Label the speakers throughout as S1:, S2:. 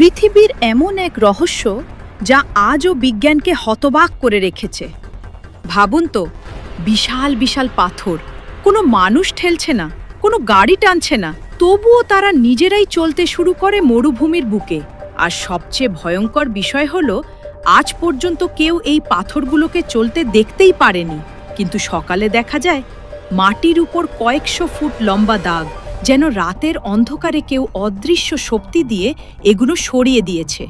S1: পৃথিবীর এমন এক রহস্য যা আজও বিজ্ঞানকে হতবাক করে রেখেছে। ভাবুন তো, বিশাল বিশাল পাথর, কোনো মানুষ ঠেলছে না, কোনো গাড়ি টানছে না, তবুও তারা নিজেরাই চলতে শুরু করে মরুভূমির বুকে। আর সবচেয়ে ভয়ঙ্কর বিষয় হলো, আজ পর্যন্ত কেউ এই পাথরগুলোকে চলতে দেখতেই পারেনি। কিন্তু সকালে দেখা যায় মাটির উপর কয়েকশো ফুট লম্বা দাগ, যেন রাতের অন্ধকারে কেউ অদৃশ্য শক্তি দিয়ে এগুলো সরিয়ে দিয়েছে।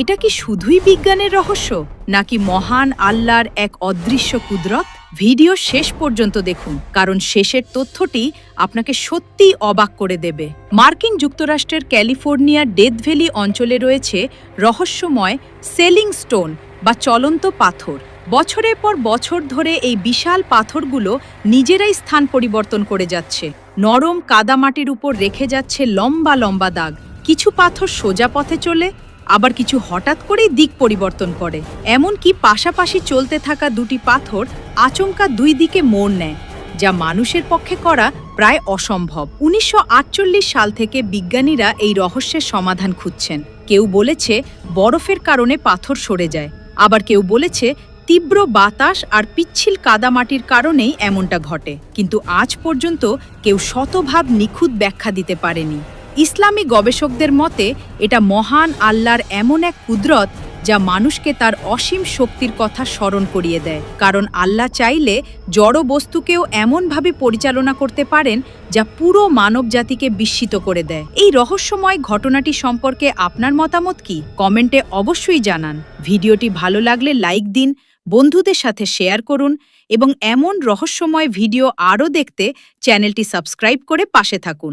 S1: এটা কি শুধুই বিজ্ঞানের রহস্য, নাকি মহান আল্লাহর এক অদৃশ্য কুদরত? ভিডিও শেষ পর্যন্ত দেখুন, কারণ শেষের তথ্যটি আপনাকে সত্যিই অবাক করে দেবে। মার্কিন যুক্তরাষ্ট্রের ক্যালিফোর্নিয়ার ডেথ ভ্যালি অঞ্চলে রয়েছে রহস্যময় সেলিং স্টোন বা চলন্ত পাথর। বছরের পর বছর ধরে এই বিশাল পাথরগুলো নিজেরাই স্থান পরিবর্তন করে যাচ্ছে। নরম কাদামাটির উপর রেখে যাচ্ছে লম্বা লম্বা দাগ। কিছু পাথর সোজা পথে চলে, আবার কিছু হঠাৎ করেই দিক পরিবর্তন করে। এমনকি পাশাপাশি চলতে থাকা দুটি পাথর আচমকা দুই দিকে মোড় নেয়, যা মানুষের পক্ষে করা প্রায় অসম্ভব। 1948 সাল থেকে বিজ্ঞানীরা এই রহস্যের সমাধান খুঁজছেন। কেউ বলেছে বরফের কারণে পাথর সরে যায়, আবার কেউ বলেছে তীব্র বাতাস আর পিচ্ছিল কাদামাটির কারণেই এমনটা ঘটে। কিন্তু আজ পর্যন্ত কেউ শতভাগ নিখুঁত ব্যাখ্যা দিতে পারেনি। ইসলামী গবেষকদের মতে এটা মহান আল্লাহর এমন এক কুদরত যা মানুষকে তার অসীম শক্তির কথা স্মরণ করিয়ে দেয়। কারণ আল্লাহ চাইলে জড় বস্তুকেও এমনভাবে পরিচালনা করতে পারেন যা পুরো মানবজাতিকে বিস্মিত করে দেয়। এই রহস্যময় ঘটনাটি সম্পর্কে আপনার মতামত কি? কমেন্টে অবশ্যই জানান। ভিডিওটি ভালো লাগলে লাইক দিন, বন্ধুদের সাথে শেয়ার করুন এবং এমন রহস্যময় ভিডিও আরও দেখতে চ্যানেলটি সাবস্ক্রাইব করে পাশে থাকুন।